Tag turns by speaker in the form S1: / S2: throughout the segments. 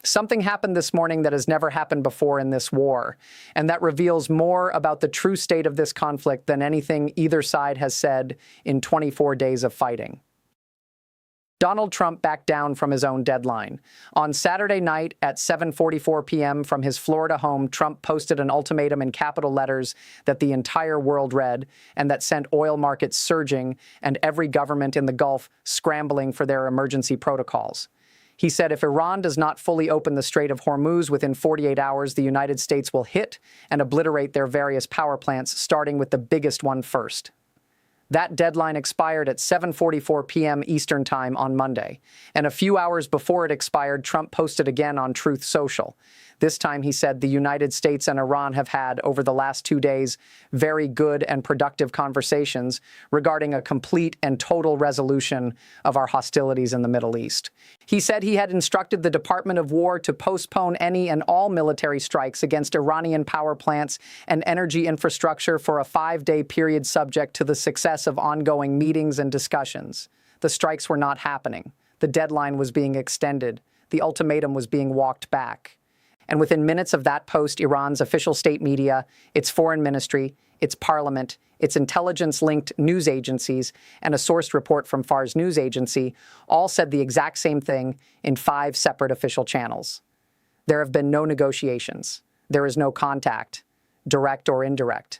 S1: Something happened this morning that has never happened before in this war, and that reveals more about the true state of this conflict than anything either side has said in 24 days of fighting. Donald Trump backed down from his own deadline. On Saturday night at 7:44 p.m. from his Florida home, Trump posted an ultimatum in capital letters that the entire world read and that sent oil markets surging and every government in the Gulf scrambling for their emergency protocols. He said if Iran does not fully open the Strait of Hormuz within 48 hours, the United States will hit and obliterate their various power plants, starting with the biggest one first. That deadline expired at 7:44 p.m. Eastern Time on Monday, and a few hours before it expired, Trump posted again on Truth Social. This time he said the United States and Iran have had, over the last 2 days, very good and productive conversations regarding a complete and total resolution of our hostilities in the Middle East. He said he had instructed the Department of War to postpone any and all military strikes against Iranian power plants and energy infrastructure for a 5-day period subject to the success of ongoing meetings and discussions. The strikes were not happening. The deadline was being extended. The ultimatum was being walked back. And within minutes of that post, Iran's official state media, its foreign ministry, its parliament, its intelligence-linked news agencies, and a sourced report from Fars news agency all said the exact same thing in 5 separate official channels. There have been no negotiations. There is no contact, direct or indirect.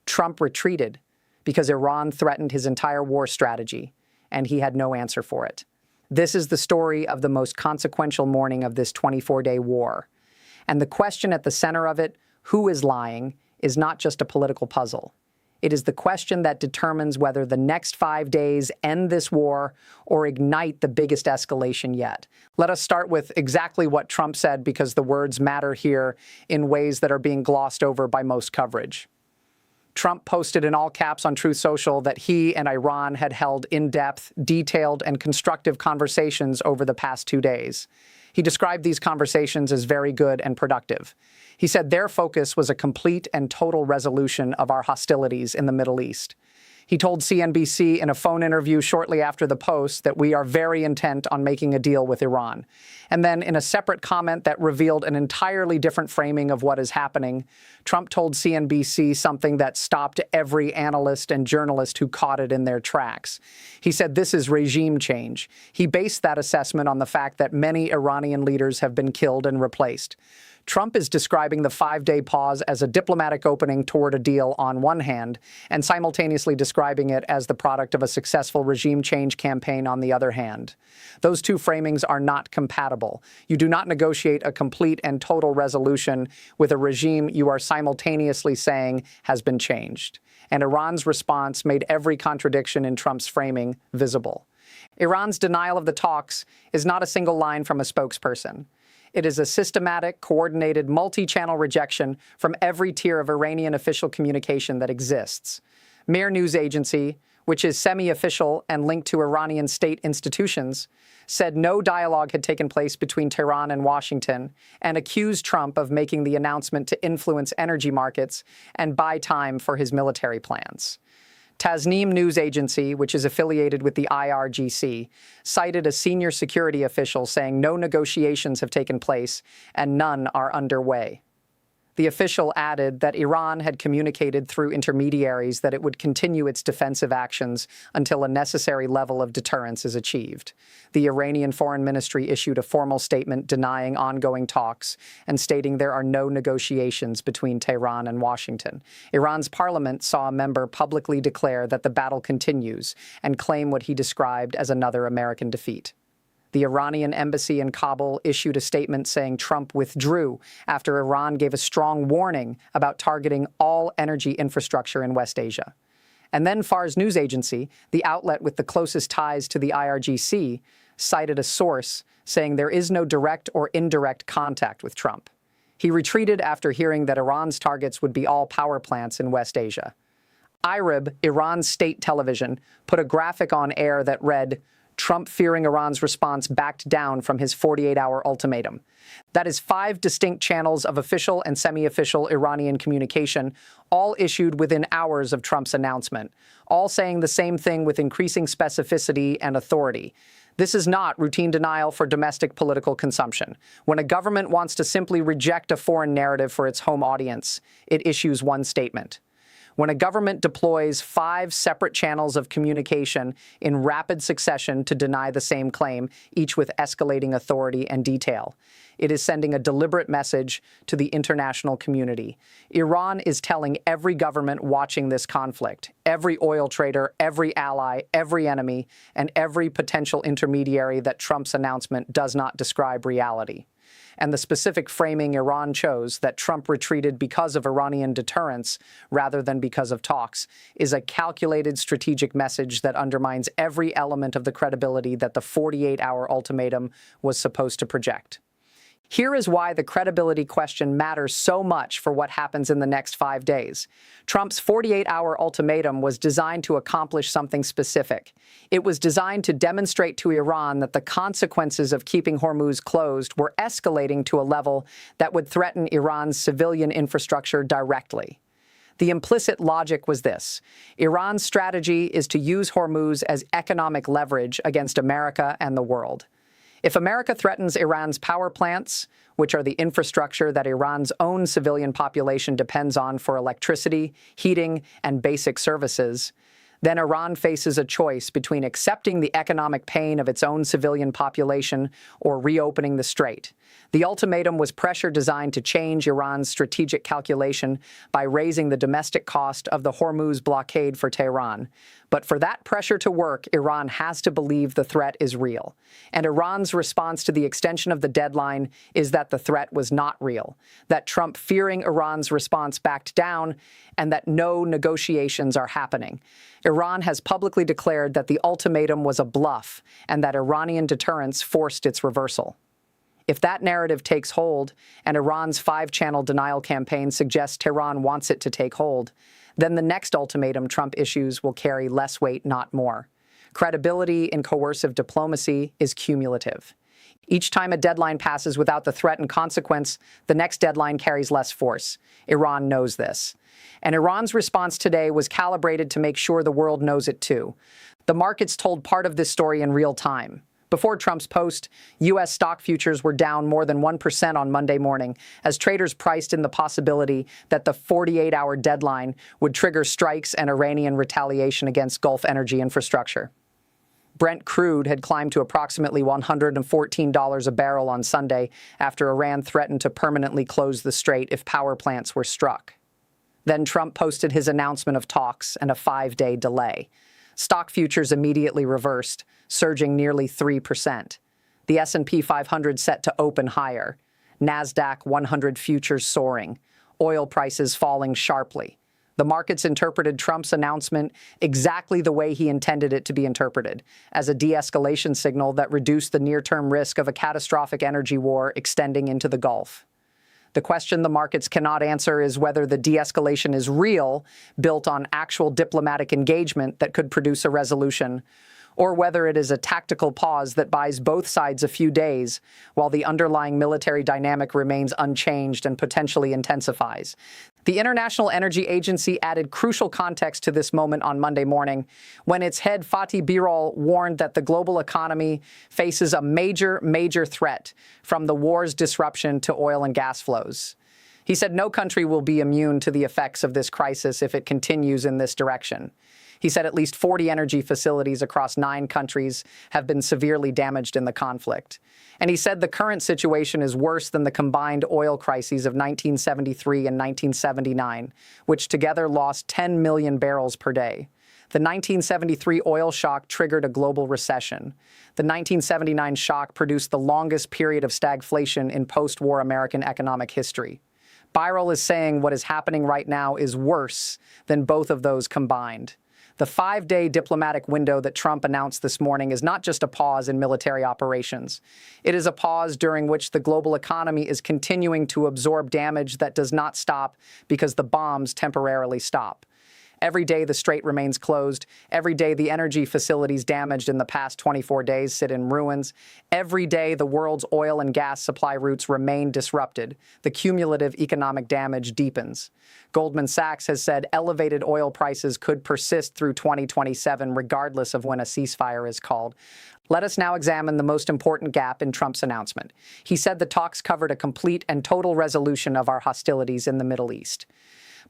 S1: Trump retreated because Iran threatened his entire war strategy, and he had no answer for it. This is the story of the most consequential morning of this 24-day war. And the question at the center of it, who is lying, is not just a political puzzle. It is the question that determines whether the next 5 days end this war or ignite the biggest escalation yet. Let us start with exactly what Trump said, because the words matter here in ways that are being glossed over by most coverage. Trump posted in all caps on Truth Social that he and Iran had held in-depth, detailed, and constructive conversations over the past 2 days. He described these conversations as very good and productive. He said their focus was a complete and total resolution of our hostilities in the Middle East. He told CNBC in a phone interview shortly after the post that we are very intent on making a deal with Iran. And then in a separate comment that revealed an entirely different framing of what is happening, Trump told CNBC something that stopped every analyst and journalist who caught it in their tracks. He said this is regime change. He based that assessment on the fact that many Iranian leaders have been killed and replaced. Trump is describing the 5-day pause as a diplomatic opening toward a deal on one hand, and simultaneously describing it as the product of a successful regime change campaign on the other hand. Those two framings are not compatible. You do not negotiate a complete and total resolution with a regime you are simultaneously saying has been changed. And Iran's response made every contradiction in Trump's framing visible. Iran's denial of the talks is not a single line from a spokesperson. It is a systematic, coordinated, multi-channel rejection from every tier of Iranian official communication that exists. Mir news agency, which is semi-official and linked to Iranian state institutions, said no dialogue had taken place between Tehran and Washington and accused Trump of making the announcement to influence energy markets and buy time for his military plans. Tasnim news agency, which is affiliated with the IRGC, cited a senior security official saying no negotiations have taken place and none are underway. The official added that Iran had communicated through intermediaries that it would continue its defensive actions until a necessary level of deterrence is achieved. The Iranian Foreign Ministry issued a formal statement denying ongoing talks and stating there are no negotiations between Tehran and Washington. Iran's parliament saw a member publicly declare that the battle continues and claim what he described as another American defeat. The Iranian embassy in Kabul issued a statement saying Trump withdrew after Iran gave a strong warning about targeting all energy infrastructure in West Asia. And then Fars news agency, the outlet with the closest ties to the IRGC, cited a source saying there is no direct or indirect contact with Trump. He retreated after hearing that Iran's targets would be all power plants in West Asia. IRIB, Iran's state television, put a graphic on air that read, Trump, fearing Iran's response, backed down from his 48-hour ultimatum. That is 5 distinct channels of official and semi-official Iranian communication, all issued within hours of Trump's announcement, all saying the same thing with increasing specificity and authority. This is not routine denial for domestic political consumption. When a government wants to simply reject a foreign narrative for its home audience, it issues one statement. When a government deploys 5 separate channels of communication in rapid succession to deny the same claim, each with escalating authority and detail, it is sending a deliberate message to the international community. Iran is telling every government watching this conflict, every oil trader, every ally, every enemy, and every potential intermediary that Trump's announcement does not describe reality. And the specific framing Iran chose, that Trump retreated because of Iranian deterrence rather than because of talks, is a calculated strategic message that undermines every element of the credibility that the 48-hour ultimatum was supposed to project. Here is why the credibility question matters so much for what happens in the next 5 days. Trump's 48-hour ultimatum was designed to accomplish something specific. It was designed to demonstrate to Iran that the consequences of keeping Hormuz closed were escalating to a level that would threaten Iran's civilian infrastructure directly. The implicit logic was this: Iran's strategy is to use Hormuz as economic leverage against America and the world. If America threatens Iran's power plants, which are the infrastructure that Iran's own civilian population depends on for electricity, heating, and basic services, then Iran faces a choice between accepting the economic pain of its own civilian population or reopening the strait. The ultimatum was pressure designed to change Iran's strategic calculation by raising the domestic cost of the Hormuz blockade for Tehran. But for that pressure to work, Iran has to believe the threat is real. And Iran's response to the extension of the deadline is that the threat was not real, that Trump, fearing Iran's response, backed down, and that no negotiations are happening. Iran has publicly declared that the ultimatum was a bluff and that Iranian deterrence forced its reversal. If that narrative takes hold, and Iran's 5-channel denial campaign suggests Tehran wants it to take hold, then the next ultimatum Trump issues will carry less weight, not more. Credibility in coercive diplomacy is cumulative. Each time a deadline passes without the threat and consequence, the next deadline carries less force. Iran knows this. And Iran's response today was calibrated to make sure the world knows it too. The markets told part of this story in real time. Before Trump's post, U.S. stock futures were down more than 1% on Monday morning, as traders priced in the possibility that the 48-hour deadline would trigger strikes and Iranian retaliation against Gulf energy infrastructure. Brent crude had climbed to approximately $114 a barrel on Sunday after Iran threatened to permanently close the strait if power plants were struck. Then Trump posted his announcement of talks and a 5-day delay. Stock futures immediately reversed, surging nearly 3%. The S&P 500 set to open higher. NASDAQ 100 futures soaring. Oil prices falling sharply. The markets interpreted Trump's announcement exactly the way he intended it to be interpreted, as a de-escalation signal that reduced the near-term risk of a catastrophic energy war extending into the Gulf. The question the markets cannot answer is whether the de-escalation is real, built on actual diplomatic engagement that could produce a resolution, or whether it is a tactical pause that buys both sides a few days while the underlying military dynamic remains unchanged and potentially intensifies. The International Energy Agency added crucial context to this moment on Monday morning when its head Fatih Birol warned that the global economy faces a major threat from the war's disruption to oil and gas flows. He said no country will be immune to the effects of this crisis if it continues in this direction. He said at least 40 energy facilities across 9 countries have been severely damaged in the conflict. And he said the current situation is worse than the combined oil crises of 1973 and 1979, which together lost 10 million barrels per day. The 1973 oil shock triggered a global recession. The 1979 shock produced the longest period of stagflation in post-war American economic history. Birol is saying what is happening right now is worse than both of those combined. The 5-day diplomatic window that Trump announced this morning is not just a pause in military operations. It is a pause during which the global economy is continuing to absorb damage that does not stop because the bombs temporarily stop. Every day the strait remains closed. Every day the energy facilities damaged in the past 24 days sit in ruins. Every day the world's oil and gas supply routes remain disrupted. The cumulative economic damage deepens. Goldman Sachs has said elevated oil prices could persist through 2027 regardless of when a ceasefire is called. Let us now examine the most important gap in Trump's announcement. He said the talks covered a complete and total resolution of our hostilities in the Middle East.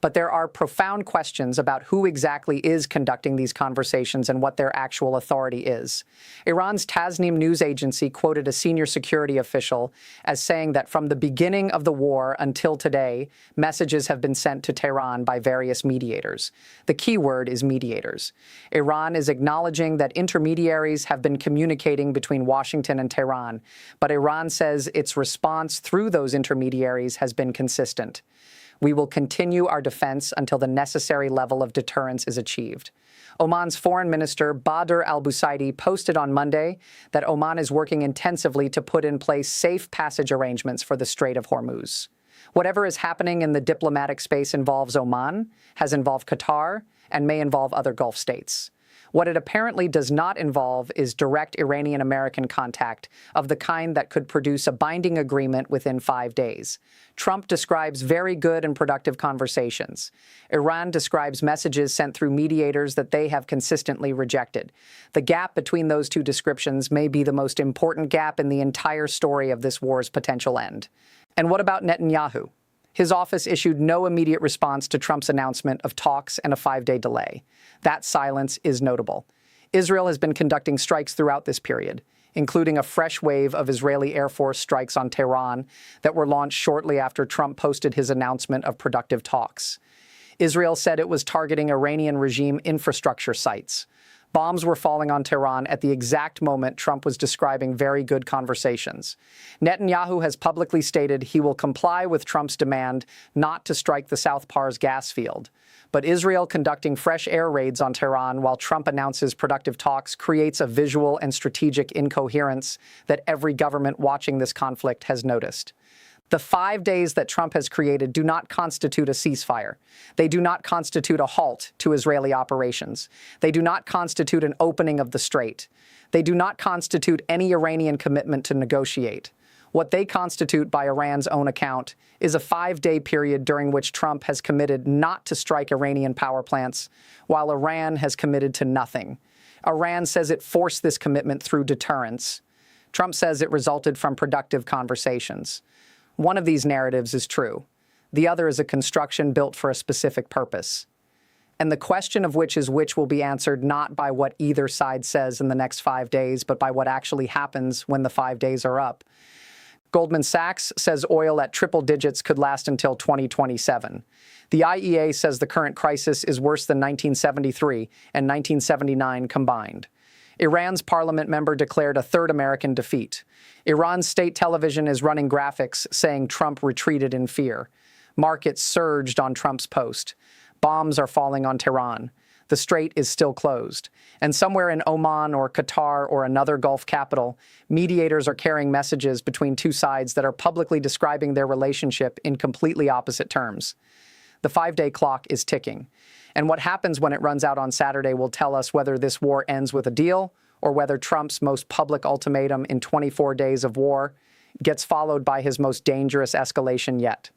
S1: But there are profound questions about who exactly is conducting these conversations and what their actual authority is. Iran's Tasnim news agency quoted a senior security official as saying that from the beginning of the war until today, messages have been sent to Tehran by various mediators. The key word is mediators. Iran is acknowledging that intermediaries have been communicating between Washington and Tehran, but Iran says its response through those intermediaries has been consistent. We will continue our defense until the necessary level of deterrence is achieved. Oman's foreign minister, Badr al-Busaidi, posted on Monday that Oman is working intensively to put in place safe passage arrangements for the Strait of Hormuz. Whatever is happening in the diplomatic space involves Oman, has involved Qatar, and may involve other Gulf states. What it apparently does not involve is direct Iranian-American contact of the kind that could produce a binding agreement within 5 days. Trump describes very good and productive conversations. Iran describes messages sent through mediators that they have consistently rejected. The gap between those two descriptions may be the most important gap in the entire story of this war's potential end. And what about Netanyahu? His office issued no immediate response to Trump's announcement of talks and a 5-day delay. That silence is notable. Israel has been conducting strikes throughout this period, including a fresh wave of Israeli Air Force strikes on Tehran that were launched shortly after Trump posted his announcement of productive talks. Israel said it was targeting Iranian regime infrastructure sites. Bombs were falling on Tehran at the exact moment Trump was describing very good conversations. Netanyahu has publicly stated he will comply with Trump's demand not to strike the South Pars gas field. But Israel conducting fresh air raids on Tehran while Trump announces productive talks creates a visual and strategic incoherence that every government watching this conflict has noticed. The 5 days that Trump has created do not constitute a ceasefire. They do not constitute a halt to Israeli operations. They do not constitute an opening of the strait. They do not constitute any Iranian commitment to negotiate. What they constitute, by Iran's own account, is a 5-day period during which Trump has committed not to strike Iranian power plants, while Iran has committed to nothing. Iran says it forced this commitment through deterrence. Trump says it resulted from productive conversations. One of these narratives is true. The other is a construction built for a specific purpose. And the question of which is which will be answered not by what either side says in the next 5 days, but by what actually happens when the 5 days are up. Goldman Sachs says oil at triple digits could last until 2027. The IEA says the current crisis is worse than 1973 and 1979 combined. Iran's parliament member declared a third American defeat. Iran's state television is running graphics saying Trump retreated in fear. Markets surged on Trump's post. Bombs are falling on Tehran. The strait is still closed. And somewhere in Oman or Qatar or another Gulf capital, mediators are carrying messages between two sides that are publicly describing their relationship in completely opposite terms. The 5-day clock is ticking. And what happens when it runs out on Saturday will tell us whether this war ends with a deal or whether Trump's most public ultimatum in 24 days of war gets followed by his most dangerous escalation yet.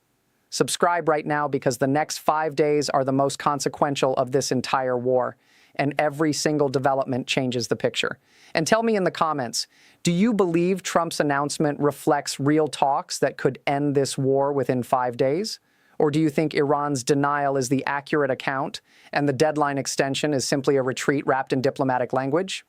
S1: Subscribe right now because the next 5 days are the most consequential of this entire war, and every single development changes the picture. And tell me in the comments, do you believe Trump's announcement reflects real talks that could end this war within 5 days? Or do you think Iran's denial is the accurate account and the deadline extension is simply a retreat wrapped in diplomatic language?